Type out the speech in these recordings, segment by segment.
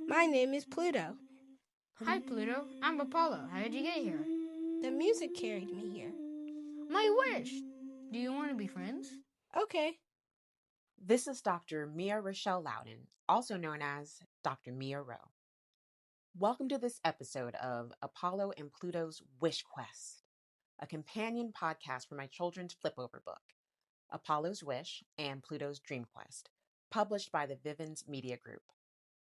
My name is Pluto. Hi, Pluto. I'm Apollo. How did you get here? The music carried me here. My wish. Do you want to be friends? Okay. This is Dr. Mia Rochelle Loudon, also known as Dr. Mia Rowe. Welcome to this episode of Apollo and Pluto's Wish Quest, a companion podcast for my children's flipover book, Apollo's Wish and Pluto's DreamQuest, published by the Vivens Media Group.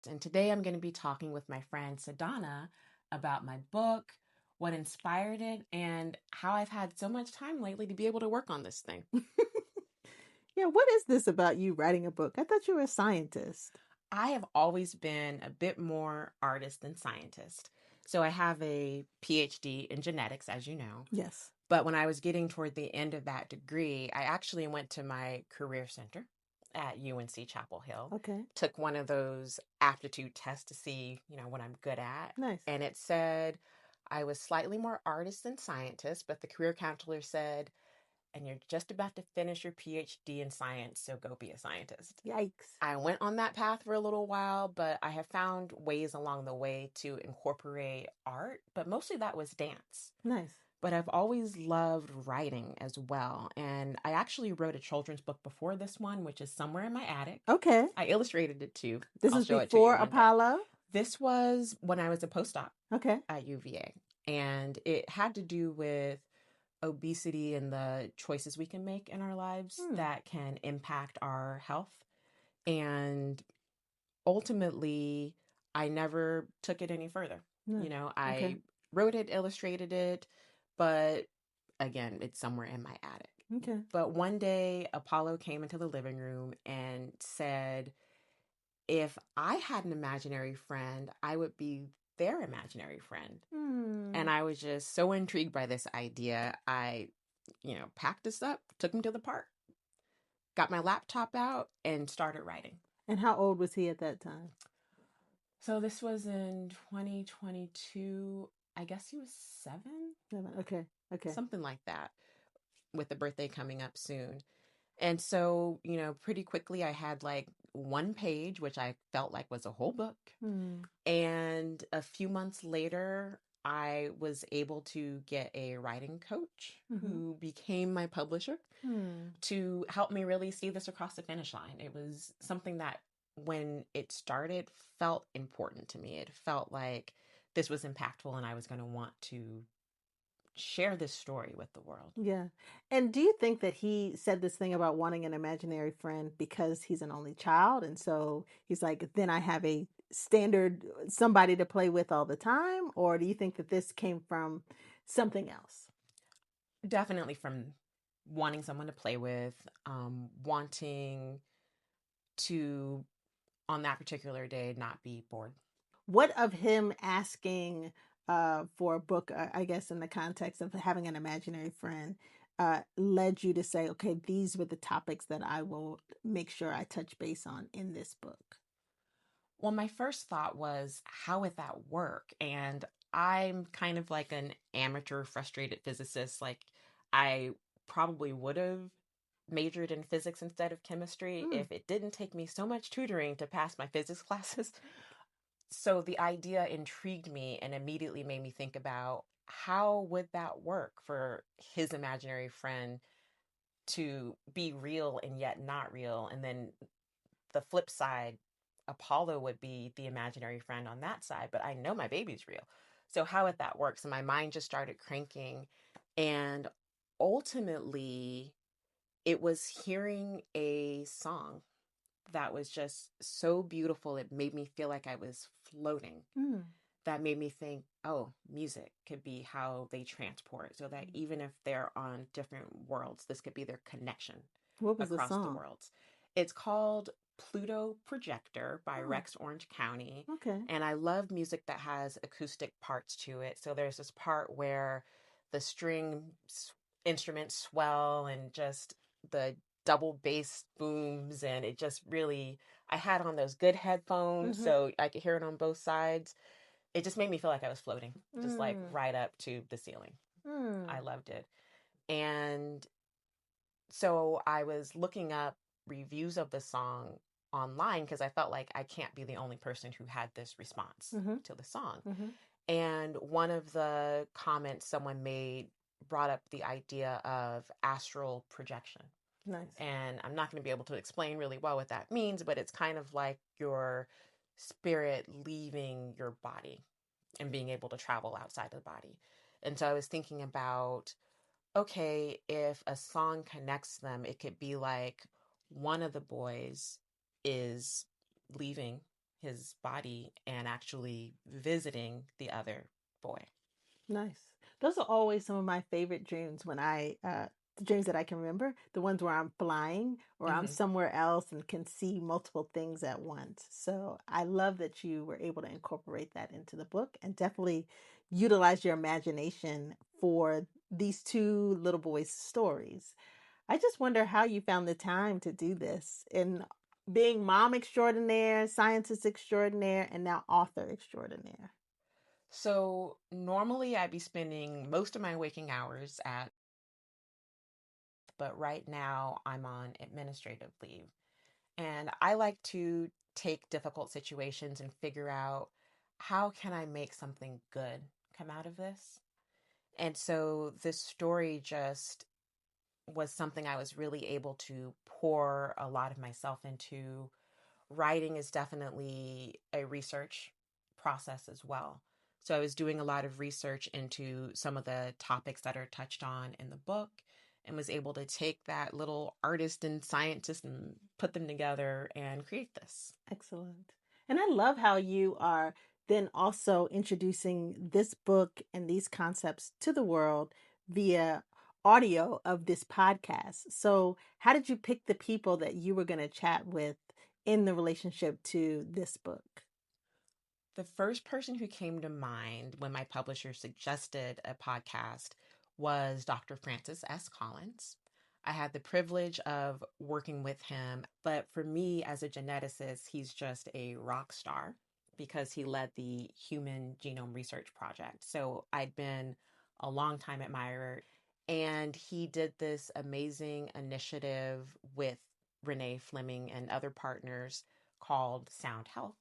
And today I'm going to be talking with my friend Sadhana about my book, what inspired it, and how I've had so much time lately to be able to work on this thing. Yeah, what is this about you writing a book? I thought you were a scientist. I have always been a bit more artist than scientist. So I have a PhD in genetics, as you know. Yes. But when I was getting toward the end of that degree, I actually went to my career center at UNC Chapel Hill. Okay. Took one of those aptitude tests to see, what I'm good at. Nice. And it said I was slightly more artist than scientist, but the career counselor said, and you're just about to finish your PhD in science, so go be a scientist. Yikes. I went on that path for a little while, but I have found ways along the way to incorporate art, but mostly that was dance. Nice. But I've always loved writing as well. And I actually wrote a children's book before this one, which is somewhere in my attic. Okay. I illustrated it too. This is before Apollo? This was when I was a postdoc at UVA. And it had to do with obesity and the choices we can make in our lives that can impact our health. And ultimately, I never took it any further. I wrote it, illustrated it, but again, it's somewhere in my attic. Okay. But one day, Apollo came into the living room and said, if I had an imaginary friend, I would be their imaginary friend. And I was just so intrigued by this idea. I, packed us up, took him to the park, got my laptop out, and started writing. And how old was he at that time? So this was in 2022. I guess he was 7. Okay. Something like that, with the birthday coming up soon. And so, pretty quickly I had like one page, which I felt like was a whole book. And a few months later, I was able to get a writing coach who became my publisher to help me really see this across the finish line. It was something that when it started felt important to me. It felt like this was impactful and I was going to want to share this story with the world. Yeah. And do you think that he said this thing about wanting an imaginary friend because he's an only child? And so he's like, then I have a standard somebody to play with all the time? Or do you think that this came from something else? Definitely from wanting someone to play with, wanting to, on that particular day, not be bored. What of him asking for a book, I guess in the context of having an imaginary friend, led you to say, okay, these were the topics that I will make sure I touch base on in this book? Well, my first thought was, how would that work? And I'm kind of like an amateur frustrated physicist. Like, I probably would have majored in physics instead of chemistry if it didn't take me so much tutoring to pass my physics classes. So the idea intrigued me and immediately made me think about, how would that work for his imaginary friend to be real and yet not real? And then the flip side, Apollo would be the imaginary friend on that side, but I know my baby's real. So how would that work? So my mind just started cranking. And ultimately, it was hearing a song that was just so beautiful. It made me feel like I was floating. That made me think, oh, music could be how they transport, so that even if they're on different worlds, this could be their connection across the worlds. It's called Pluto Projector by Rex Orange County. Okay. And I love music that has acoustic parts to it. So there's this part where the string instruments swell and just the double bass booms, and it just really, I had on those good headphones so I could hear it on both sides. It just made me feel like I was floating, just like right up to the ceiling. I loved it. And so I was looking up reviews of the song online because I felt like I can't be the only person who had this response Mm-hmm. to the song. Mm-hmm. And one of the comments someone made brought up the idea of astral projection. Nice. And I'm not going to be able to explain really well what that means, but it's kind of like your spirit leaving your body and being able to travel outside of the body. And so I was thinking about, okay, if a song connects them, it could be like one of the boys is leaving his body and actually visiting the other boy. Nice. Those are always some of my favorite dreams when the dreams that I can remember, the ones where I'm flying or I'm somewhere else and can see multiple things at once. So I love that you were able to incorporate that into the book and definitely utilize your imagination for these two little boys' stories. I just wonder how you found the time to do this in being mom extraordinaire, scientist extraordinaire, and now author extraordinaire. So normally I'd be spending most of my waking hours at, but right now I'm on administrative leave. And I like to take difficult situations and figure out how can I make something good come out of this. And so this story just was something I was really able to pour a lot of myself into. Writing is definitely a research process as well. So I was doing a lot of research into some of the topics that are touched on in the book and was able to take that little artist and scientist and put them together and create this. Excellent. And I love how you are then also introducing this book and these concepts to the world via audio of this podcast. So, how did you pick the people that you were going to chat with in the relationship to this book? The first person who came to mind when my publisher suggested a podcast was Dr. Francis S. Collins. I had the privilege of working with him, but for me as a geneticist, he's just a rock star because he led the Human Genome Research Project. So I'd been a long time admirer, and he did this amazing initiative with Renee Fleming and other partners called Sound Health.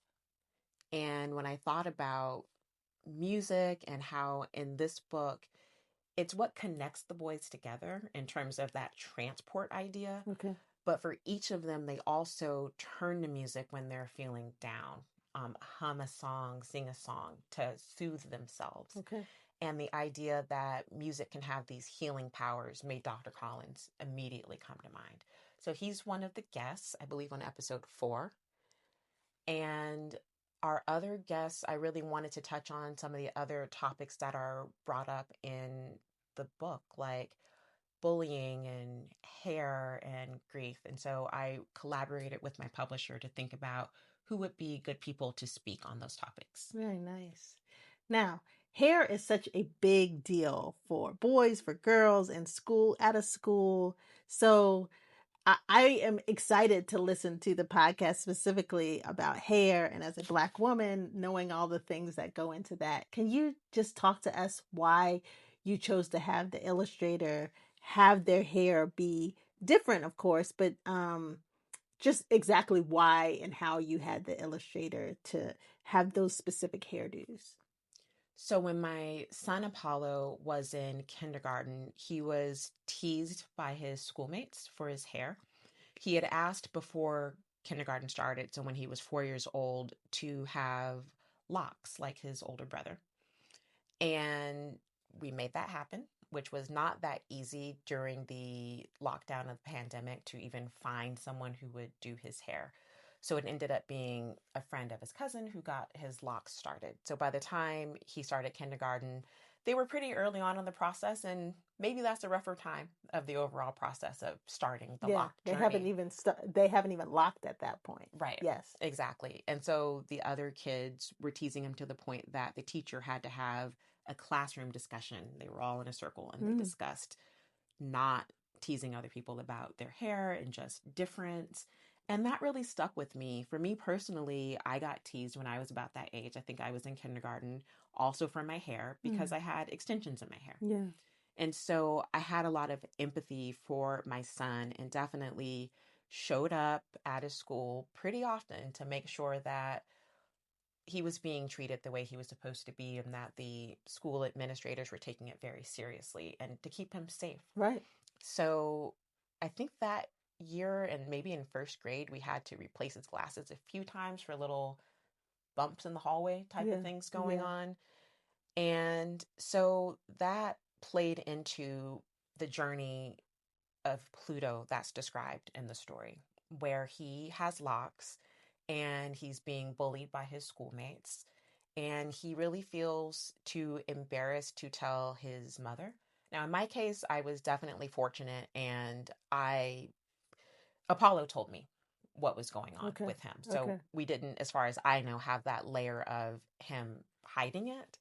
And when I thought about music and how in this book, it's what connects the boys together in terms of that transport idea. Okay. But for each of them, they also turn to music when they're feeling down, hum a song, sing a song to soothe themselves. Okay. And the idea that music can have these healing powers made Dr. Collins immediately come to mind. So he's one of the guests, I believe, on episode 4. And our other guests, I really wanted to touch on some of the other topics that are brought up in the book, like bullying and hair and grief. And so I collaborated with my publisher to think about who would be good people to speak on those topics. Very nice. Now, hair is such a big deal for boys, for girls, in school, out of school. So I am excited to listen to the podcast specifically about hair. And as a Black woman, knowing all the things that go into that, can you just talk to us why you chose to have the illustrator have their hair be different, of course, but just exactly why and how you had the illustrator to have those specific hairdos? So when my son Apollo was in kindergarten, he was teased by his schoolmates for his hair. He had asked before kindergarten started, so when he was 4 years old, to have locks like his older brother. And we made that happen, which was not that easy during the lockdown of the pandemic to even find someone who would do his hair. So it ended up being a friend of his cousin who got his locks started. So by the time he started kindergarten, they were pretty early on in the process, and maybe that's a rougher time of the overall process of starting the lock They journey. haven't even locked at that point. Right. Yes. Exactly. And so the other kids were teasing him to the point that the teacher had to have a classroom discussion. They were all in a circle and they discussed not teasing other people about their hair and just difference. And that really stuck with me. For me personally, I got teased when I was about that age. I think I was in kindergarten, also for my hair, because I had extensions in my hair. Yeah. And so I had a lot of empathy for my son and definitely showed up at his school pretty often to make sure that he was being treated the way he was supposed to be and that the school administrators were taking it very seriously and to keep him safe. Right. So I think that year and maybe in first grade, we had to replace his glasses a few times for little bumps in the hallway type of things going on. And so that played into the journey of Pluto that's described in the story, where he has locks and he's being bullied by his schoolmates. And he really feels too embarrassed to tell his mother. Now, in my case, I was definitely fortunate, and Apollo told me what was going on with him. So we didn't, as far as I know, have that layer of him hiding it.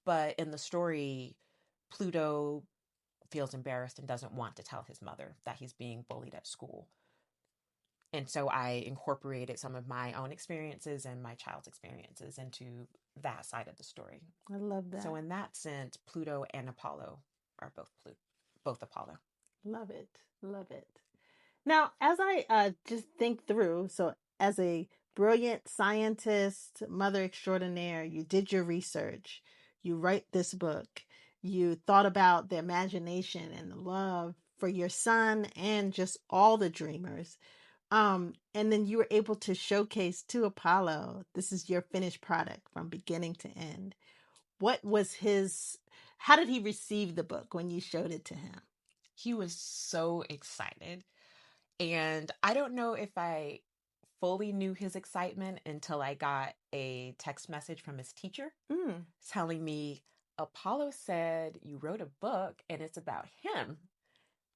But in the story, Pluto feels embarrassed and doesn't want to tell his mother that he's being bullied at school. And so I incorporated some of my own experiences and my child's experiences into that side of the story. I love that. So in that sense, Pluto and Apollo are both Apollo. Love it. Love it. Now, as I just think through, so as a brilliant scientist, mother extraordinaire, you did your research, you write this book, you thought about the imagination and the love for your son and just all the dreamers. And then you were able to showcase to Apollo, this is your finished product from beginning to end. What was how did he receive the book when you showed it to him? He was so excited. And I don't know if I fully knew his excitement until I got a text message from his teacher telling me, Apollo said you wrote a book and it's about him.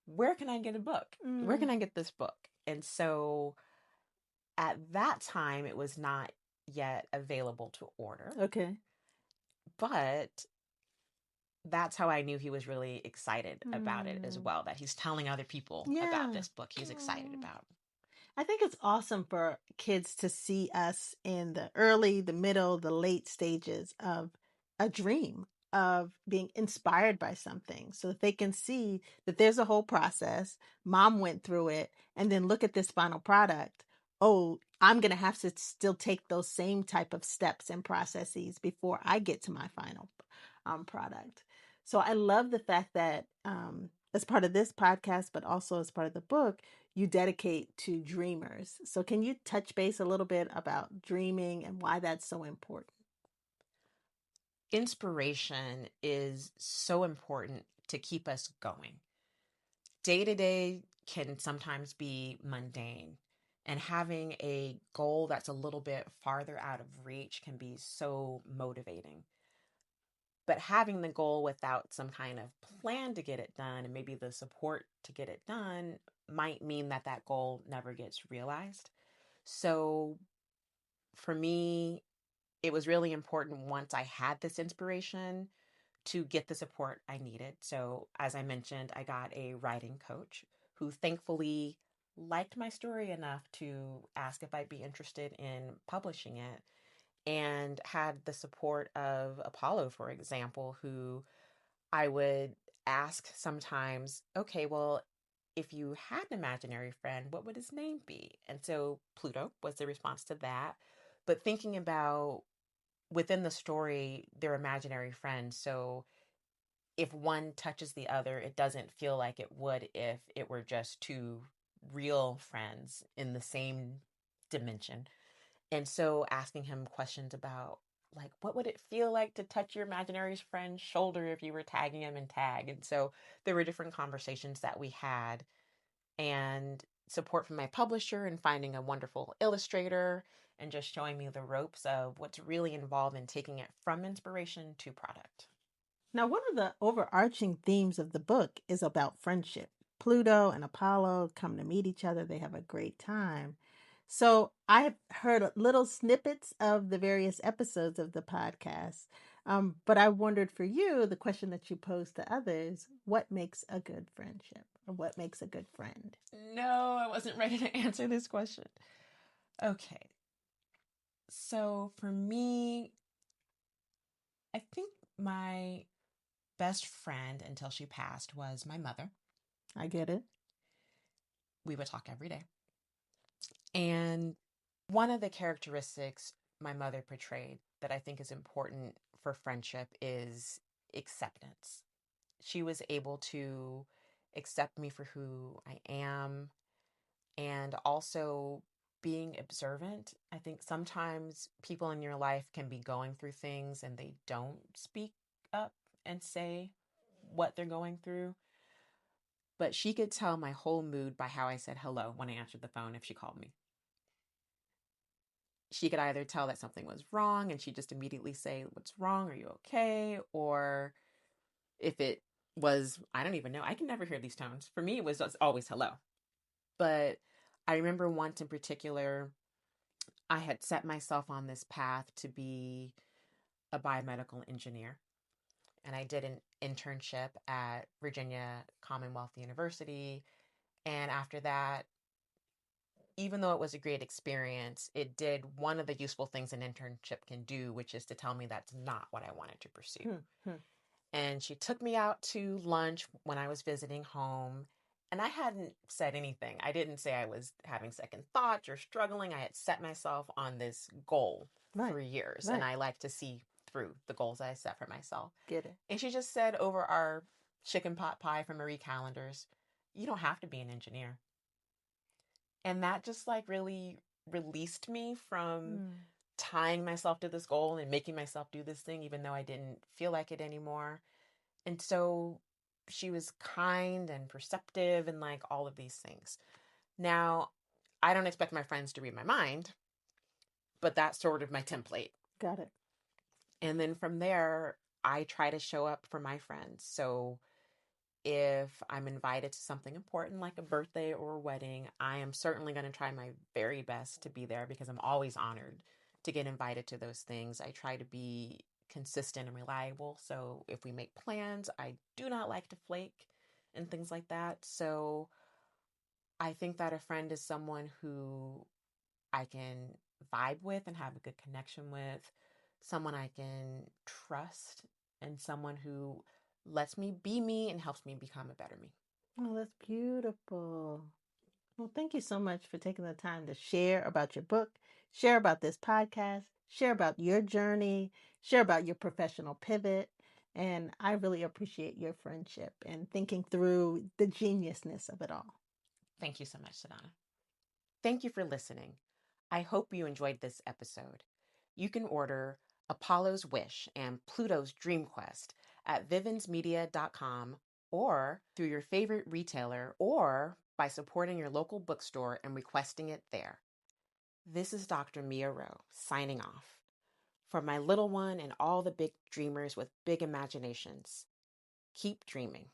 Where can I get a book? Where can I get this book? And so at that time, it was not yet available to order. Okay. But that's how I knew he was really excited about it as well, that he's telling other people about this book he's excited about. I think it's awesome for kids to see us in the early, the middle, the late stages of a dream, of being inspired by something, so that they can see that there's a whole process. Mom went through it, and then look at this final product. Oh, I'm going to have to still take those same type of steps and processes before I get to my final product. So I love the fact that as part of this podcast, but also as part of the book, you dedicate to dreamers. So can you touch base a little bit about dreaming and why that's so important? Inspiration is so important to keep us going. Day to day can sometimes be mundane, and having a goal that's a little bit farther out of reach can be so motivating. But having the goal without some kind of plan to get it done and maybe the support to get it done might mean that that goal never gets realized. So for me, it was really important once I had this inspiration to get the support I needed. So as I mentioned, I got a writing coach who thankfully liked my story enough to ask if I'd be interested in publishing it, and had the support of Apollo, for example, who I would ask sometimes, okay, well, if you had an imaginary friend, what would his name be? And so Pluto was the response to that. But thinking about within the story, their imaginary friends. So if one touches the other, it doesn't feel like it would if it were just two real friends in the same dimension. And so asking him questions about, like, what would it feel like to touch your imaginary friend's shoulder if you were tagging him in tag? And so there were different conversations that we had, and support from my publisher and finding a wonderful illustrator and just showing me the ropes of what's really involved in taking it from inspiration to product. Now, one of the overarching themes of the book is about friendship. Pluto and Apollo come to meet each other. They have a great time. So I have heard little snippets of the various episodes of the podcast. But I wondered for you, the question that you pose to others, what makes a good friendship, or what makes a good friend? No, I wasn't ready to answer this question. Okay. So for me, I think my best friend until she passed was my mother. I get it. We would talk every day. And one of the characteristics my mother portrayed that I think is important for friendship is acceptance. She was able to accept me for who I am and also being observant. I think sometimes people in your life can be going through things and they don't speak up and say what they're going through. But she could tell my whole mood by how I said hello when I answered the phone if she called me. She could either tell that something was wrong and she'd just immediately say, "What's wrong? Are you okay?" Or if it was, I don't even know. I can never hear these tones. For me, it was just always hello. But I remember once in particular, I had set myself on this path to be a biomedical engineer. And I did an internship at Virginia Commonwealth University. And after that, even though it was a great experience, it did one of the useful things an internship can do, which is to tell me that's not what I wanted to pursue. And she took me out to lunch when I was visiting home. And I hadn't said anything. I didn't say I was having second thoughts or struggling. I had set myself on this goal for years. And I like to see through the goals I set for myself. Get it. And she just said over our chicken pot pie from Marie Callender's, "You don't have to be an engineer." And that just like really released me from tying myself to this goal and making myself do this thing, even though I didn't feel like it anymore. And so she was kind and perceptive and like all of these things. Now, I don't expect my friends to read my mind, but that's sort of my template. Got it. And then from there, I try to show up for my friends. So if I'm invited to something important like a birthday or a wedding, I am certainly going to try my very best to be there because I'm always honored to get invited to those things. I try to be consistent and reliable. So if we make plans, I do not like to flake and things like that. So I think that a friend is someone who I can vibe with and have a good connection with, someone I can trust, and someone who lets me be me and helps me become a better me. Oh, that's beautiful. Well, thank you so much for taking the time to share about your book, share about this podcast, share about your journey, share about your professional pivot. And I really appreciate your friendship and thinking through the geniusness of it all. Thank you so much, Sadhana. Thank you for listening. I hope you enjoyed this episode. You can order Apollo's Wish and Pluto's DreamQuest at vivinsmedia.com or through your favorite retailer or by supporting your local bookstore and requesting it there. This is Dr. Mia Rowe signing off. For my little one and all the big dreamers with big imaginations, keep dreaming.